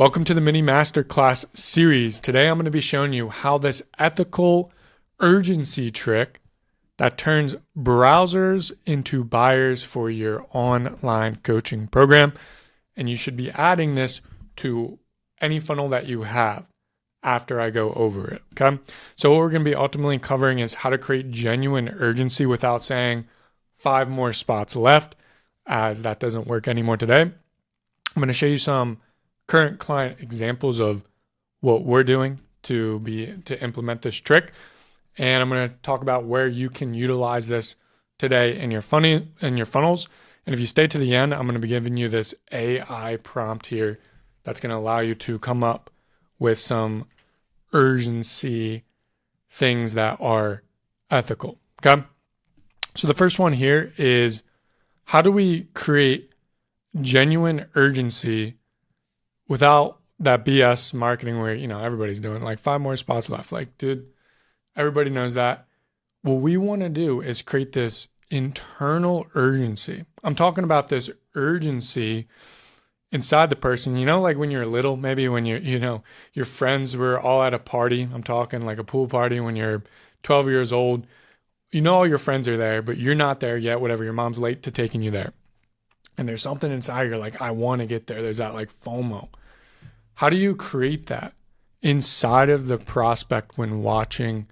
Welcome to the mini masterclass series. Today I'm going to be showing you how this ethical urgency trick that turns browsers into buyers for your online coaching program. And you should be adding this to any funnel that you have after I go over it. Okay. So what we're going to be ultimately covering is how to create genuine urgency without saying 5 more spots left, as that doesn't work anymore today. I'm going to show you some current client examples of what we're doing to implement this trick. And I'm going to talk about where you can utilize this today in your funnels. And if you stay to the end, I'm going to be giving you this AI prompt here that's going to allow you to come up with some urgency things that are ethical. Okay. So the first one here is, how do we create genuine urgency without that BS marketing where, everybody's doing like 5 more spots left? Like, dude, everybody knows that. What we want to do is create this internal urgency. I'm talking about this urgency inside the person, like when you're little, maybe when your friends were all at a party. I'm talking like a pool party when you're 12 years old. All your friends are there, but you're not there yet, whatever. Your mom's late to taking you there. And there's something inside, you're like, I want to get there. There's that like FOMO. How do you create that inside of the prospect when watching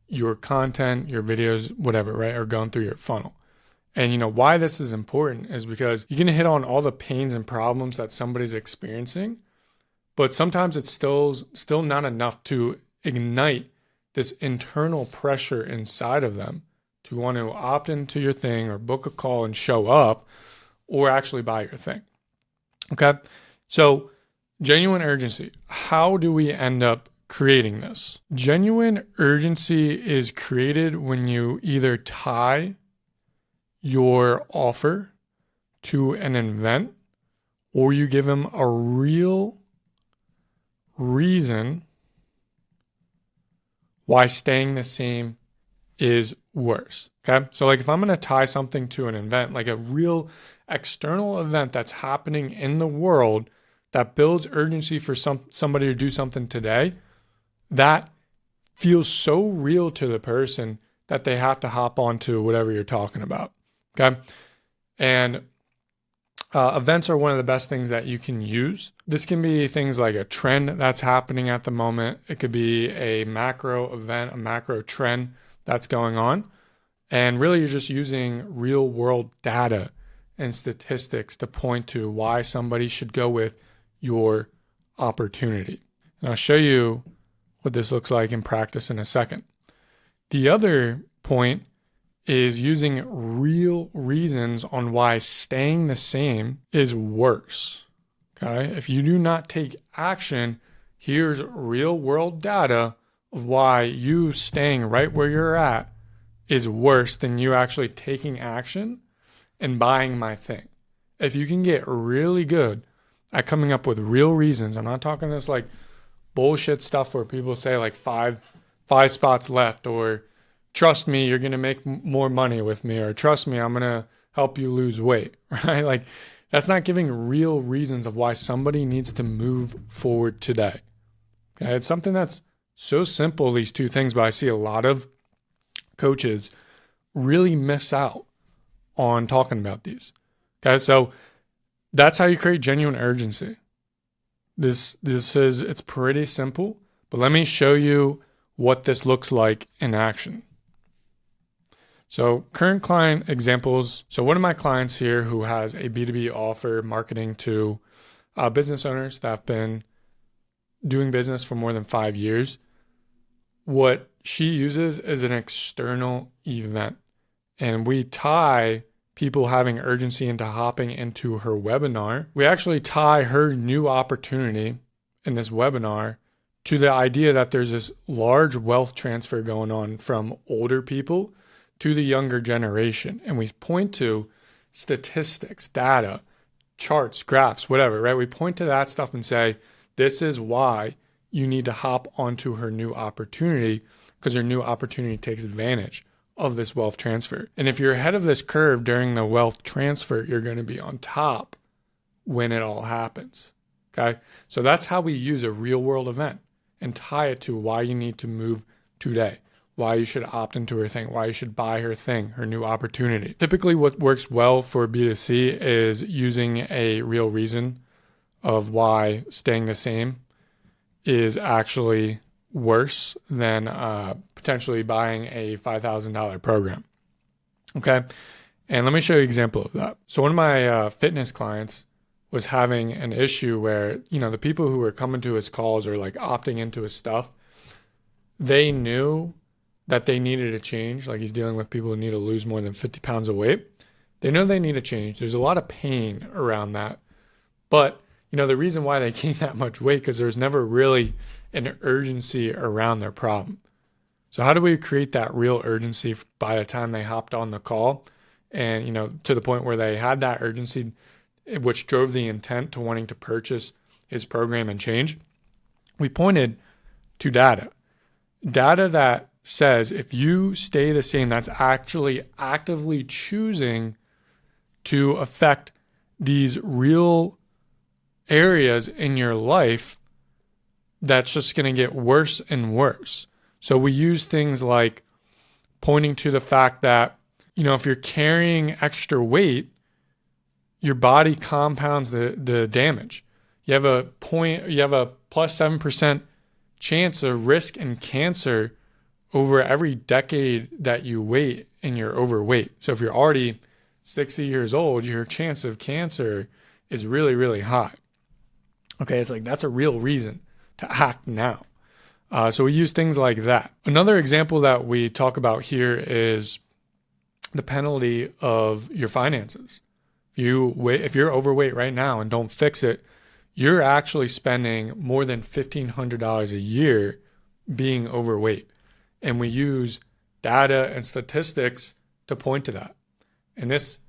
your content, your videos, whatever, right? Or going through your funnel. And why this is important is because you're going to hit on all the pains and problems that somebody's experiencing, but sometimes it's still not enough to ignite this internal pressure inside of them to want to opt into your thing or book a call and show up or actually buy your thing. Okay. So genuine urgency. How do we end up creating this? Genuine urgency is created when you either tie your offer to an event or you give them a real reason why staying the same is worse. Okay. So like if I'm going to tie something to an event, like a real external event that's happening in the world that builds urgency for somebody to do something today, that feels so real to the person that they have to hop onto whatever you're talking about. Okay. And events are one of the best things that you can use. This can be things like a trend that's happening at the moment. It could be a macro event, a macro trend that's going on. And really you're just using real world data and statistics to point to why somebody should go with your opportunity. And I'll show you what this looks like in practice in a second. The other point is using real reasons on why staying the same is worse. Okay. If you do not take action, here's real world data of why you staying right where you're at is worse than you actually taking action and buying my thing. If you can get really good at coming up with real reasons, I'm not talking this like bullshit stuff where people say like five spots left, or trust me, you're going to make more money with me, or trust me, I'm going to help you lose weight, right? Like that's not giving real reasons of why somebody needs to move forward today. Okay. It's something that's so simple, these two things, but I see a lot of coaches really miss out on talking about these. Okay. So that's how you create genuine urgency. It's pretty simple, but let me show you what this looks like in action. So current client examples. So one of my clients here who has a B2B offer marketing to business owners that have been doing business for more than 5 years. What she uses is an external event, and we tie people having urgency into hopping into her webinar. We actually tie her new opportunity in this webinar to the idea that there's this large wealth transfer going on from older people to the younger generation. And we point to statistics, data, charts, graphs, whatever, right? We point to that stuff and say, this is why you need to hop onto her new opportunity, because her new opportunity takes advantage of this wealth transfer. And if you're ahead of this curve during the wealth transfer, you're going to be on top when it all happens. Okay. So that's how we use a real world event and tie it to why you need to move today, why you should opt into her thing, why you should buy her thing, her new opportunity. Typically, what works well for B2C is using a real reason of why staying the same is actually worse than potentially buying a $5,000 program. Okay. And let me show you an example of that. So one of my fitness clients was having an issue where, the people who were coming to his calls or like opting into his stuff, they knew that they needed a change. Like he's dealing with people who need to lose more than 50 pounds of weight. They know they need a change. There's a lot of pain around that. But, the reason why they gained that much weight, because there's never really an urgency around their problem. So how do we create that real urgency by the time they hopped on the call and, to the point where they had that urgency, which drove the intent to wanting to purchase his program and change? We pointed to data that says if you stay the same, that's actually actively choosing to affect these real areas in your life that's just going to get worse and worse. So we use things like pointing to the fact that, if you're carrying extra weight, your body compounds the damage. You have a plus 7% chance of risk in cancer over every decade that you wait and you're overweight. So if you're already 60 years old, your chance of cancer is really, really high. Okay, it's like that's a real reason to act now. So we use things like that. Another example that we talk about here is the penalty of your finances. If you're overweight right now and don't fix it, you're actually spending more than $1,500 a year being overweight. And we use data and statistics to point to that. And this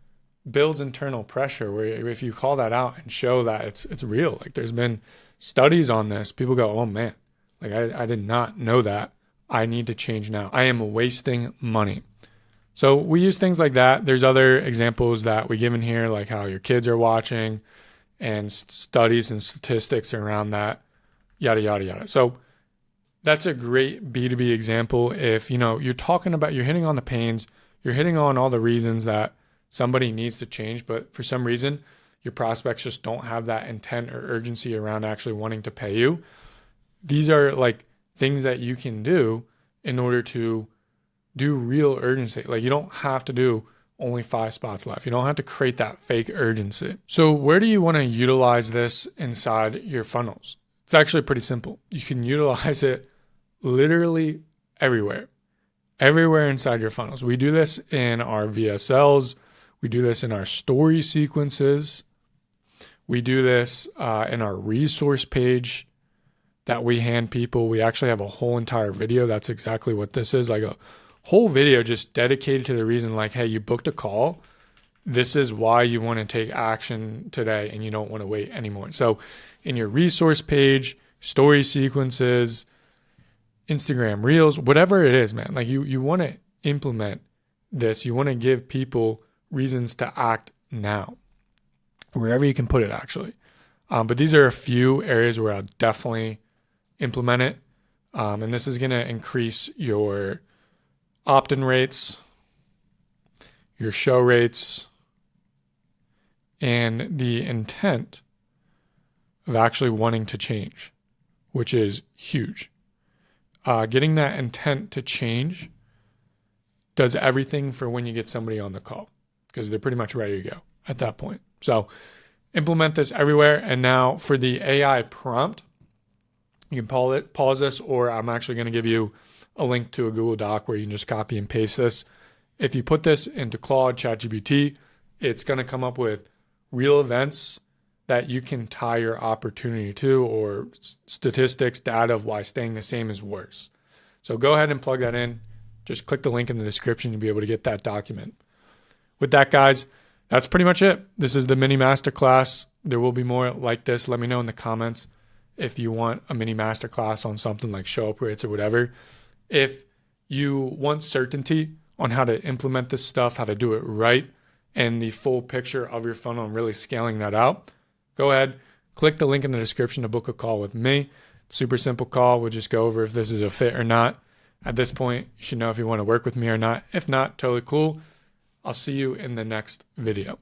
builds internal pressure where if you call that out and show that it's real, like there's been studies on this, people go, oh man, like I did not know that. I need to change now. I am wasting money. So we use things like that. There's other examples that we give in here, like how your kids are watching and studies and statistics around that, yada, yada, yada. So that's a great B2B example. If, you're talking about, you're hitting on the pains, you're hitting on all the reasons that somebody needs to change, but for some reason, your prospects just don't have that intent or urgency around actually wanting to pay you. These are like things that you can do in order to do real urgency. Like you don't have to do only 5 spots left. You don't have to create that fake urgency. So where do you want to utilize this inside your funnels? It's actually pretty simple. You can utilize it literally everywhere inside your funnels. We do this in our VSLs. We do this in our story sequences. We do this in our resource page that we hand people. We actually have a whole entire video. That's exactly what this is, like a whole video just dedicated to the reason like, hey, you booked a call. This is why you want to take action today and you don't want to wait anymore. So in your resource page, story sequences, Instagram Reels, whatever it is, man, like you want to implement this. You want to give people reasons to act now, wherever you can put it actually. But these are a few areas where I'll definitely implement it. And this is going to increase your opt-in rates, your show rates, and the intent of actually wanting to change, which is huge. Getting that intent to change does everything for when you get somebody on the call because they're pretty much ready to go at that point. So implement this everywhere. And now for the AI prompt, you can pause this, or I'm actually going to give you a link to a Google Doc where you can just copy and paste this. If you put this into Claude, ChatGPT, it's going to come up with real events that you can tie your opportunity to, or statistics, data of why staying the same is worse. So go ahead and plug that in. Just click the link in the description to be able to get that document. With that, guys, that's pretty much it. This is the mini masterclass. There will be more like this. Let me know in the comments if you want a mini masterclass on something like show up rates or whatever. If you want certainty on how to implement this stuff, how to do it right, and the full picture of your funnel and really scaling that out, go ahead, click the link in the description to book a call with me. Super simple call. We'll just go over if this is a fit or not. At this point, you should know if you want to work with me or not. If not, totally cool. I'll see you in the next video.